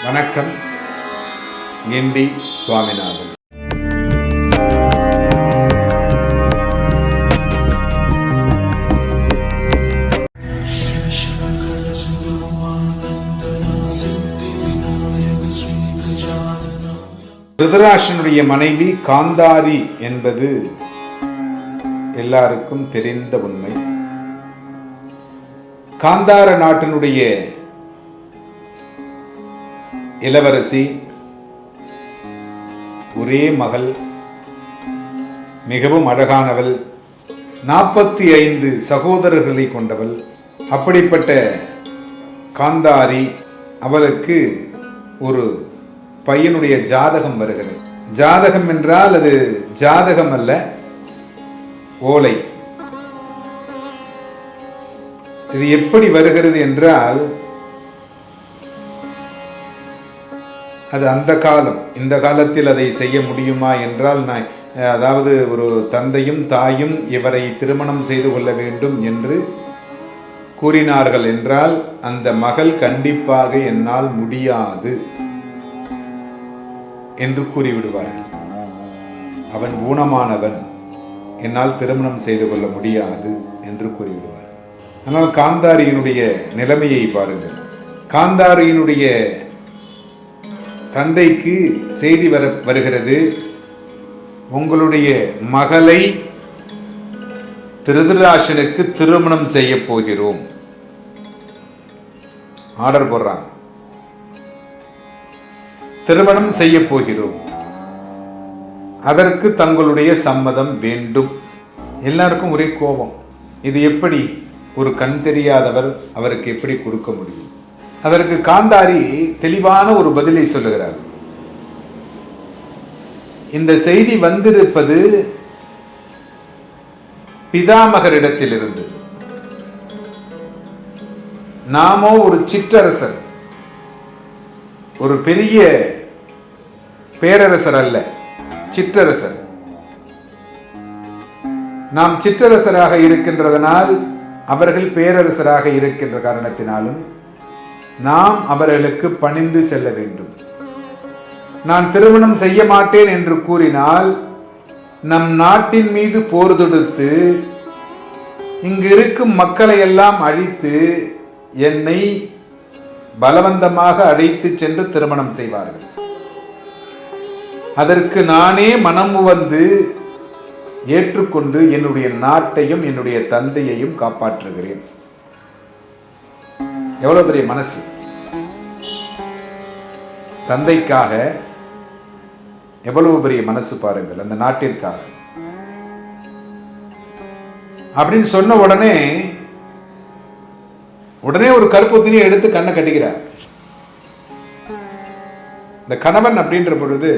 வணக்கம். கிண்டி சுவாமிநாதன். திருதராஷ்டிரனுடைய மனைவி காந்தாரி என்பது எல்லாருக்கும் தெரிந்த உண்மை. காந்தார நாட்டினுடைய இளவரசி, ஒரே மகள், மிகவும் அழகானவள், 45 சகோதரர்களை கொண்டவள். அப்படிப்பட்ட காந்தாரி, அவளுக்கு ஒரு பையனுடைய ஜாதகம் வருகிறது. ஜாதகம் என்றால் அது ஜாதகம் அல்ல, ஓலை. இது எப்படி வருகிறது என்றால், அது அந்த காலம். இந்த காலத்தில் அதை செய்ய முடியுமா என்றால், அதாவது ஒரு தந்தையும் தாயும் இவரை திருமணம் செய்து கொள்ள வேண்டும் என்று கூறினார்கள் என்றால், அந்த மகள் கண்டிப்பாக என்னால் முடியாது என்று கூறிவிடுவார்கள். அவன் ஊனமானவன், என்னால் திருமணம் செய்து கொள்ள முடியாது என்று கூறிவிடுவார். ஆனால் காந்தாரியினுடைய நிலைமையை பாருங்கள். காந்தாரியினுடைய தந்தைக்கு செய்தி வருகிறது, உங்களுடைய மகளை திருதராஷ்டிரனுக்கு திருமணம் செய்ய போகிறோம். ஆர்டர் போடுறாங்க, திருமணம் செய்ய போகிறோம், அதற்கு தங்களுடைய சம்மதம் வேண்டும். எல்லாருக்கும் ஒரே கோபம். இது எப்படி ஒரு கண் தெரியாதவர் அவருக்கு எப்படி கொடுக்க முடியும்? அதற்கு காந்தாரி தெளிவான ஒரு பதிலை சொல்லுகிறார். இந்த செய்தி வந்திருப்பது பிதாமகரிடத்திலிருந்து. நாமோ ஒரு சிற்றரசர், ஒரு பெரிய பேரரசர் அல்ல, சிற்றரசர். நாம் சிற்றரசராக இருக்கின்றதனால், அவர்கள் பேரரசராக இருக்கின்ற காரணத்தினாலும் நாம் அவர்களுக்கு பணிந்து செல்ல வேண்டும். நான் திருமணம் செய்ய மாட்டேன் என்று கூறினால், நம் நாட்டின் மீது போர் தொடுத்து இங்கு இருக்கும் மக்களை எல்லாம் அழித்து என்னை பலவந்தமாக அழைத்து சென்று திருமணம் செய்வார்கள். அதற்கு நானே மனம் வந்து ஏற்றுக்கொண்டு என்னுடைய நாட்டையும் என்னுடைய தந்தையையும் காப்பாற்றுகிறேன். எவ்வளவு பெரிய மனசு! தந்தைக்காக எவ்வளவு பெரிய மனசு பாருங்கள், அந்த நாட்டிற்காக. அப்படின்னு சொன்ன உடனே ஒரு கருப்பு துணியை எடுத்து கண்ணை கட்டிக்கிறார். இந்த கணவன் அப்படின்ற பொழுது,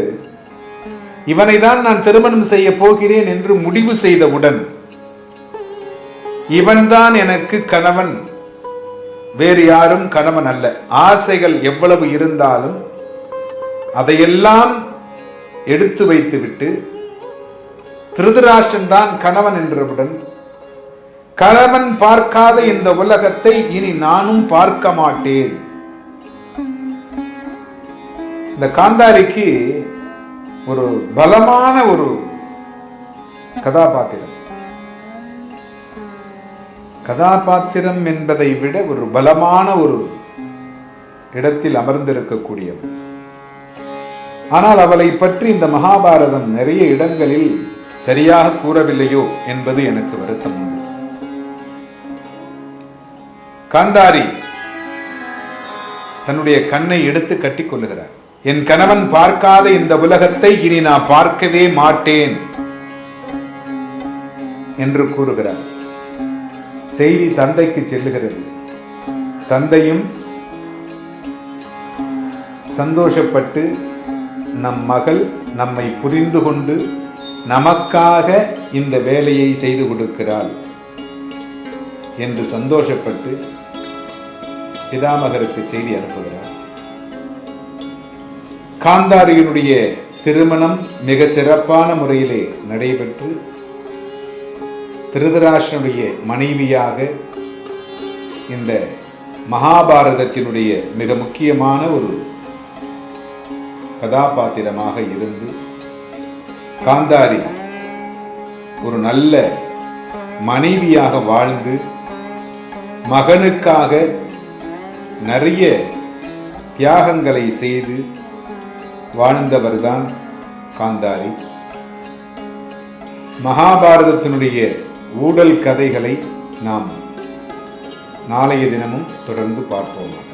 இவனை தான் நான் திருமணம் செய்ய போகிறேன் என்று முடிவு செய்தவுடன், இவன்தான் எனக்கு கணவன், வேறு யாரும் கணவன் அல்ல. ஆசைகள் எவ்வளவு இருந்தாலும் அதையெல்லாம் எடுத்து வைத்துவிட்டு, திருதராஷ்டிரன் தான் கணவன் என்றவுடன், கணவன் பார்க்காத இந்த உலகத்தை இனி நானும் பார்க்க மாட்டேன். இந்த காந்தாரிக்கு ஒரு பலமான ஒரு கதாபாத்திரம் என்பதை விட ஒரு பலமான ஒரு இடத்தில் அமர்ந்திருக்கக்கூடியவர். ஆனால் அவளை பற்றி இந்த மகாபாரதம் நிறைய இடங்களில் சரியாக கூறவில்லையோ என்பது எனக்கு வருத்தம் உண்டு. காந்தாரி தன்னுடைய கண்ணை எடுத்து கட்டிக் கொள்ளுகிறார். என் கணவன் பார்க்காத இந்த உலகத்தை இனி நான் பார்க்கவே மாட்டேன் என்று கூறுகிறார். செய்தி தந்தைக்கு செல்லுகிறது. தந்தையும் சந்தோஷப்பட்டு, நம் மகள் நம்மை புரிந்து கொண்டு நமக்காக இந்த வேலையை செய்து கொடுக்கிறாள் என்று சந்தோஷப்பட்டு பிதாமகருக்கு செய்தி அனுப்புகிறார். காந்தாரியினுடைய திருமணம் மிக சிறப்பான முறையிலே நடைபெற்று, திருதராஷ்டிரனுடைய மனைவியாக இந்த மகாபாரதத்தினுடைய மிக முக்கியமான ஒரு கதாபாத்திரமாக இருந்து காந்தாரி ஒரு நல்ல மனைவியாக வாழ்ந்து மகனுக்காக நிறைய தியாகங்களை செய்து வாழ்ந்தவர்தான் காந்தாரி. மகாபாரதத்தினுடைய ஊடல் கதைகளை நாம் நாளைய தினமும் தொடர்ந்து பார்ப்போம்.